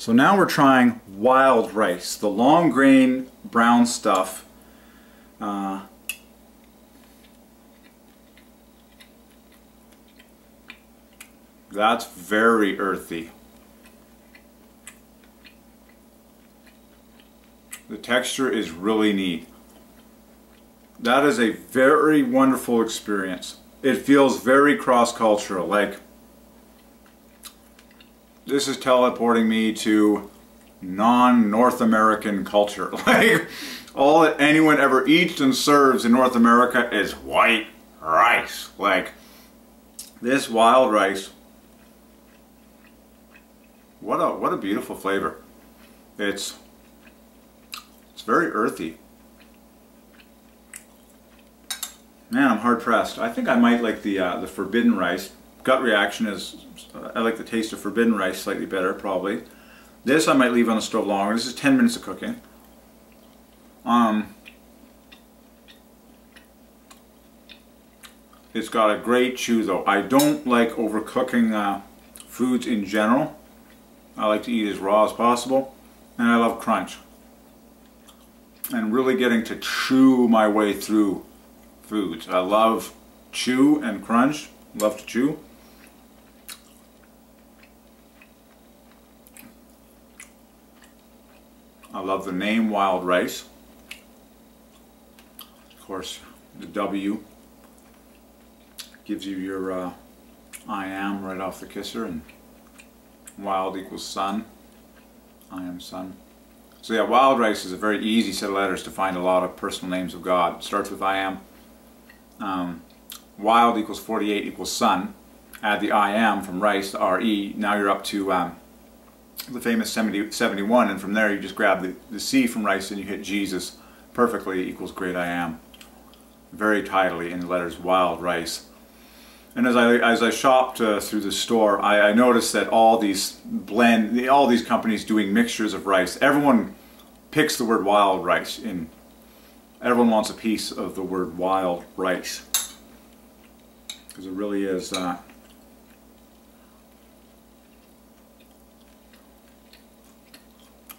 So now we're trying wild rice, the long grain brown stuff. That's very earthy. The texture is really neat. That is a very wonderful experience. It feels very cross-cultural, like this is teleporting me to non-North American culture. Like all that anyone ever eats and serves in North America is white rice. Like this wild rice, what a beautiful flavor. It's very earthy. Man, I'm hard pressed. I think I might like the forbidden rice. Gut reaction is, I like the taste of forbidden rice slightly better, probably. This I might leave on the stove longer. This is 10 minutes of cooking. It's got a great chew though. I don't like overcooking foods in general. I like to eat as raw as possible. And I love crunch. And really getting to chew my way through foods. I love chew and crunch. Love to chew. I love the name wild rice. Of course, the W gives you your I am right off the kisser, and wild equals sun. I am sun. So yeah, wild rice is a very easy set of letters to find a lot of personal names of God. It starts with I am. Wild equals 48 equals sun. Add the I am from rice, to RE. Now you're up to the famous 71, and from there you just grab the C from rice and you hit Jesus perfectly equals great I am. Very tidily in the letters wild rice. And as I shopped through the store, I noticed that all these companies doing mixtures of rice, everyone picks the word wild rice in. Everyone wants a piece of the word wild rice. Because it really is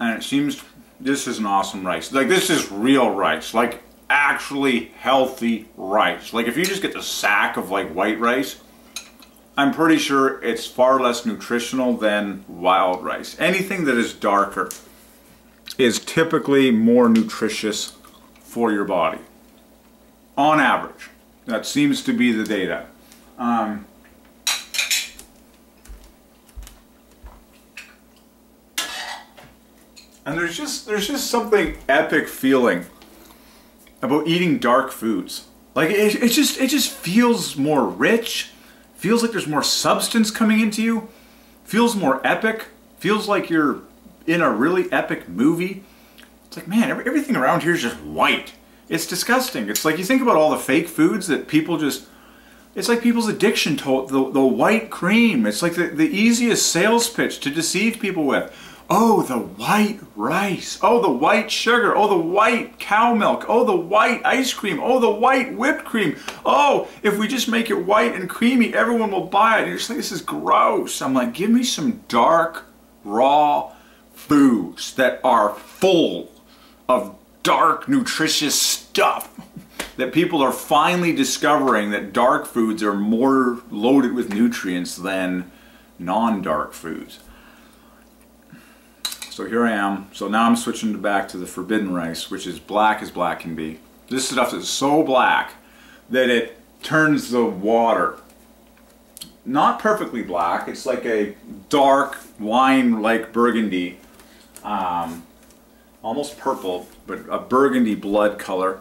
and it seems this is an awesome rice. Like this is real rice, like actually healthy rice. Like if you just get the sack of like white rice, I'm pretty sure it's far less nutritional than wild rice. Anything that is darker is typically more nutritious for your body. On average. That seems to be the data. And there's just something epic feeling about eating dark foods. Like it just feels more rich, feels like there's more substance coming into you, feels more epic, feels like you're in a really epic movie. It's like, man, everything around here is just white. It's disgusting. It's like you think about all the fake foods that people just, it's like people's addiction to the white cream. It's like the easiest sales pitch to deceive people with. Oh, the white rice. Oh, the white sugar. Oh, the white cow milk. Oh, the white ice cream. Oh, the white whipped cream. Oh, if we just make it white and creamy, everyone will buy it. And you're just like, this is gross. I'm like, give me some dark, raw foods that are full of dark, nutritious stuff. That people are finally discovering that dark foods are more loaded with nutrients than non-dark foods. So here I am. So now I'm switching back to the forbidden rice, which is black as black can be. This stuff is so black that it turns the water not perfectly black. It's like a dark wine-like burgundy, almost purple, but a burgundy blood color.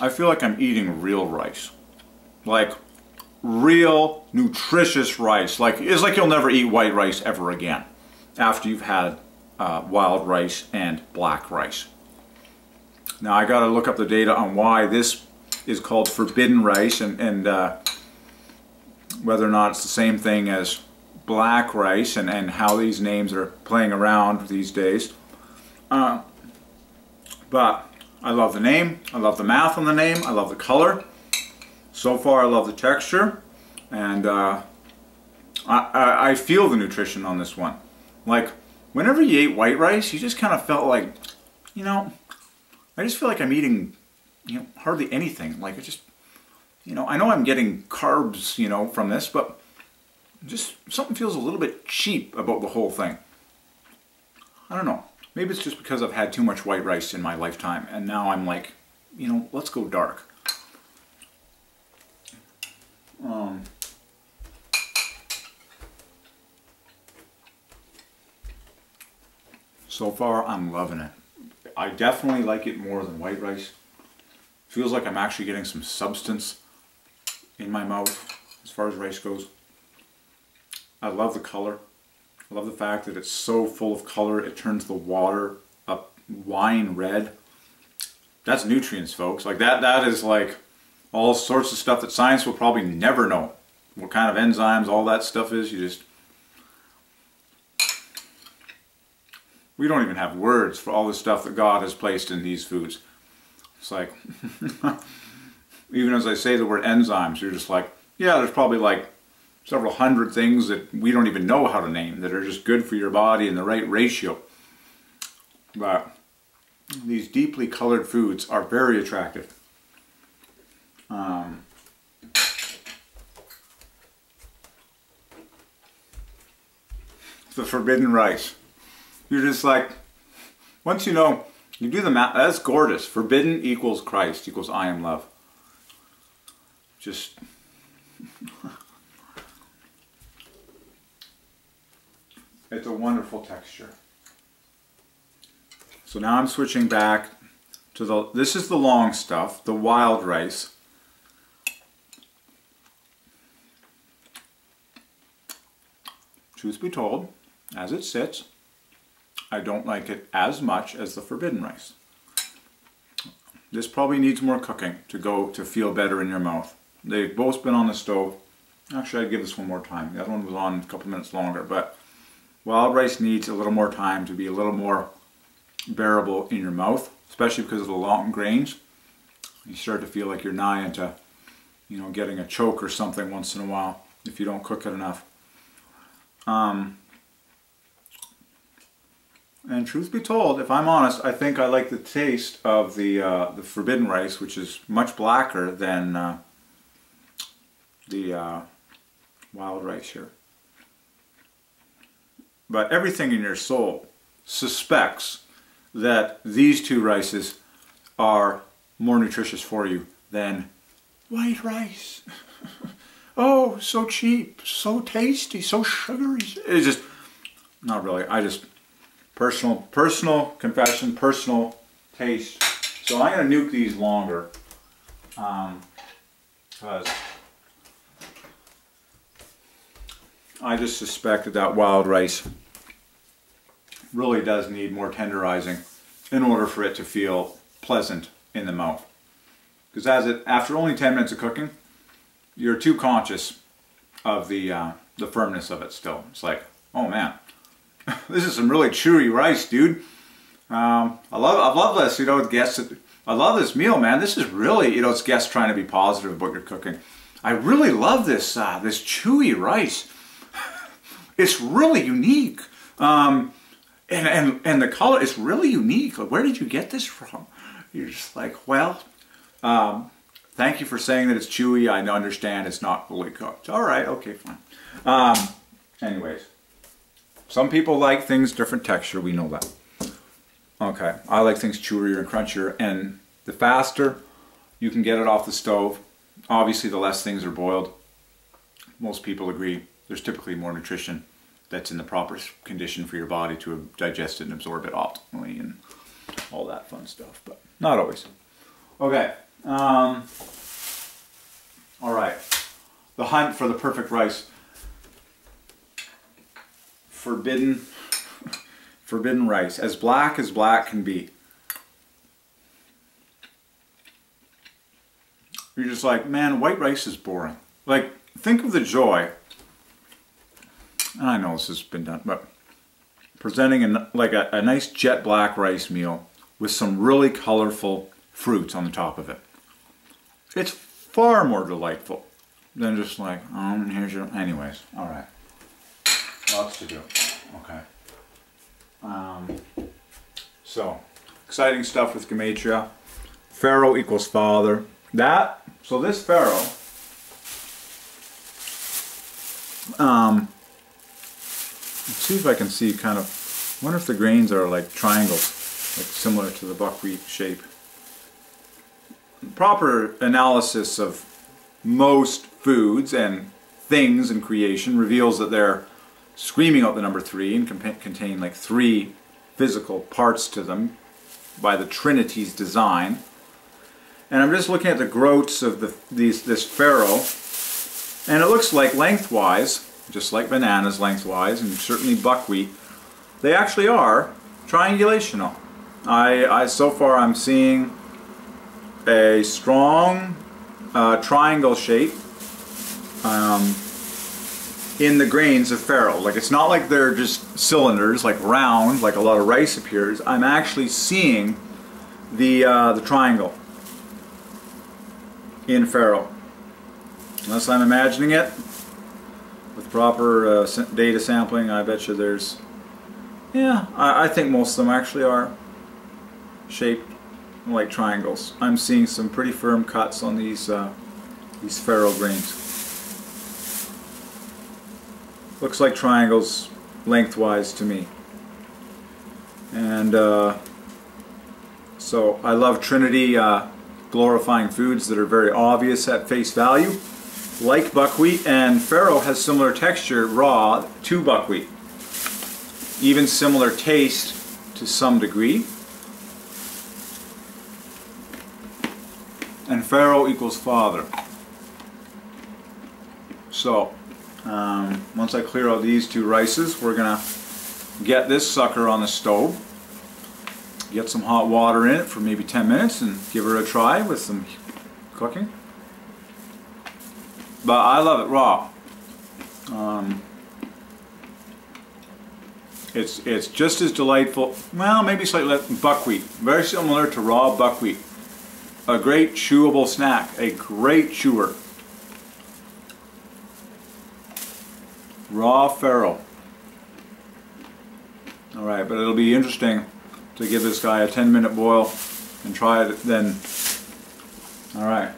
I feel like I'm eating real rice. Like real nutritious rice. Like it's like you'll never eat white rice ever again after you've had wild rice and black rice. Now I gotta look up the data on why this is called forbidden rice and whether or not it's the same thing as black rice and how these names are playing around these days. But I love the name, I love the math on the name, I love the color. So far I love the texture, and I feel the nutrition on this one. Like, whenever you ate white rice, you just kind of felt like, you know, I just feel like I'm eating, you know, hardly anything. Like, it just, you know, I know I'm getting carbs, you know, from this, but just something feels a little bit cheap about the whole thing. I don't know. Maybe it's just because I've had too much white rice in my lifetime, and now I'm like, you know, let's go dark. So far, I'm loving it. I definitely like it more than white rice. Feels like I'm actually getting some substance in my mouth as far as rice goes. I love the color. I love the fact that it's so full of color, it turns the water up wine red. That's nutrients, folks. Like that is like all sorts of stuff that science will probably never know. What kind of enzymes, all that stuff is. We don't even have words for all the stuff that God has placed in these foods. It's like, even as I say the word enzymes, you're just like, yeah, there's probably like several hundred things that we don't even know how to name that are just good for your body in the right ratio. But these deeply colored foods are very attractive. The forbidden rice. You're just like, once you know, you do the math, that's gorgeous. Forbidden equals Christ equals I am love. Just, it's a wonderful texture. So now I'm switching back to this is the long stuff, the wild rice. Truth be told, as it sits, I don't like it as much as the forbidden rice. This probably needs more cooking to feel better in your mouth. They've both been on the stove. Actually, I'd give this one more time. The other one was on a couple minutes longer, but wild rice needs a little more time to be a little more bearable in your mouth, especially because of the long grains. You start to feel like you're nigh into, you know, getting a choke or something once in a while if you don't cook it enough. And truth be told, if I'm honest, I think I like the taste of the forbidden rice, which is much blacker than the wild rice here. But everything in your soul suspects that these two rices are more nutritious for you than white rice. Oh, so cheap, so tasty, so sugary. It's just, not really. I just, personal confession, personal taste. So I'm going to nuke these longer. Because I just suspect that wild rice really does need more tenderizing in order for it to feel pleasant in the mouth. Because after only 10 minutes of cooking, you're too conscious of the firmness of it still. It's like, oh man, this is some really chewy rice, dude. I love this, you know, guests. I love this meal, man. This is really, you know, it's guests trying to be positive about your cooking. I really love this this chewy rice. It's really unique. And the color is really unique. Like, where did you get this from? You're just like, well, thank you for saying that it's chewy. I understand it's not fully cooked. All right, okay, fine. Anyways, some people like things different texture. We know that. Okay, I like things chewier and crunchier, and the faster you can get it off the stove, obviously the less things are boiled. Most people agree there's typically more nutrition that's in the proper condition for your body to digest it and absorb it optimally and all that fun stuff, but not always. Okay, all right, the hunt for the perfect rice. Forbidden rice, as black can be. You're just like, man, white rice is boring. Like, think of the joy, and I know this has been done, but presenting a nice jet black rice meal with some really colorful fruits on the top of it. It's far more delightful than just like, here's your, anyways, all right. Lots to do. Okay. So, exciting stuff with Gematria. Pharaoh equals father. So this Pharaoh, let's see if I can see kind of, I wonder if the grains are like triangles, like similar to the buckwheat shape. Proper analysis of most foods and things in creation reveals that they're screaming out the number 3 and contain like 3 physical parts to them by the Trinity's design. And I'm just looking at the groats of this Pharaoh, and it looks like lengthwise, just like bananas lengthwise, and certainly buckwheat, they actually are triangulational. So far I'm seeing a strong triangle shape in the grains of Pharaoh. Like, it's not like they're just cylinders, like round, like a lot of rice appears. I'm actually seeing the triangle in Pharaoh. Unless I'm imagining it, with proper data sampling, I bet you there's, yeah, I think most of them actually are shaped like triangles. I'm seeing some pretty firm cuts on these Pharaoh grains. Looks like triangles lengthwise to me. And so I love Trinity glorifying foods that are very obvious at face value, like buckwheat, and Pharaoh has similar texture raw to buckwheat. Even similar taste to some degree. And Pharaoh equals father. So, once I clear out these 2 rices, we're going to get this sucker on the stove. Get some hot water in it for maybe 10 minutes and give her a try with some cooking. But I love it raw. It's just as delightful, well, maybe slightly less than buckwheat. Very similar to raw buckwheat. A great chewable snack, a great chewer. Raw Pharaoh. Alright, but it'll be interesting to give this guy a 10-minute boil and try it then. Alright.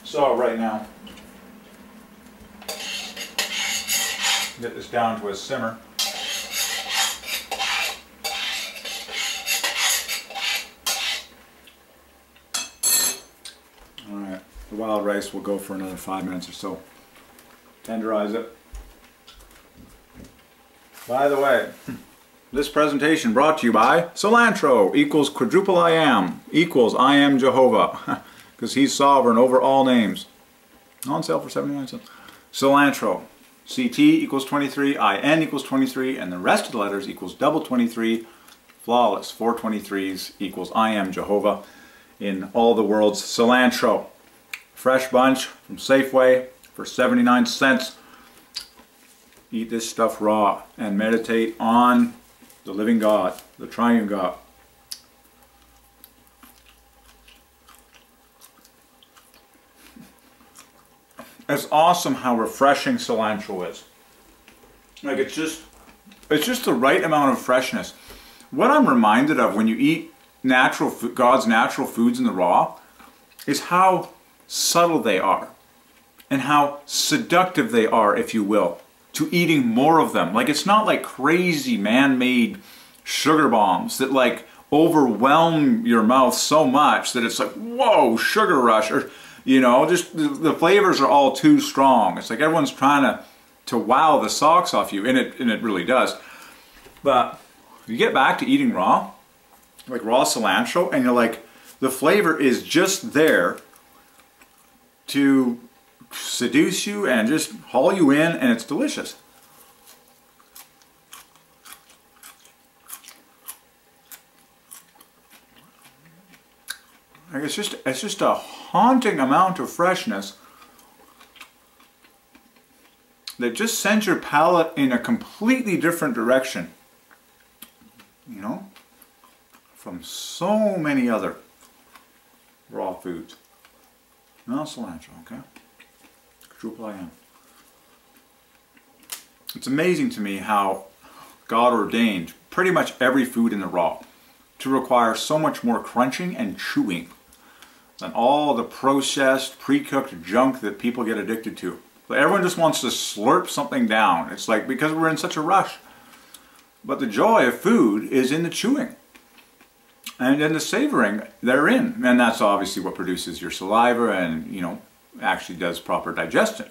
So right now, get this down to a simmer. Alright, the wild rice will go for another 5 minutes or so. Tenderize it. By the way, this presentation brought to you by cilantro equals quadruple I am equals I am Jehovah, because he's sovereign over all names. On sale for 79 cents. Cilantro. CT equals 23, IN equals 23, and the rest of the letters equals double 23. Flawless. 4 23s equals I am Jehovah in all the world's cilantro. Fresh bunch from Safeway for 79 cents. Eat this stuff raw and meditate on the living God, the triune God. It's awesome how refreshing cilantro is. Like, it's just the right amount of freshness. What I'm reminded of when you eat natural food, God's natural foods in the raw, is how subtle they are and how seductive they are, if you will, to eating more of them. Like, it's not like crazy man-made sugar bombs that like overwhelm your mouth so much that it's like, whoa, sugar rush, or, you know, just the flavors are all too strong. It's like everyone's trying to wow the socks off you, and it really does. But you get back to eating raw, like raw cilantro, and you're like, the flavor is just there to seduce you and just haul you in, and it's delicious. Like, it's just a haunting amount of freshness that just sends your palate in a completely different direction, you know, from so many other raw foods. No cilantro, okay? quadruple I am. It's amazing to me how God ordained pretty much every food in the raw to require so much more crunching and chewing than all the processed, pre-cooked junk that people get addicted to. But everyone just wants to slurp something down. It's like because we're in such a rush. But the joy of food is in the chewing and in the savoring therein. And that's obviously what produces your saliva and, you know, actually does proper digestion.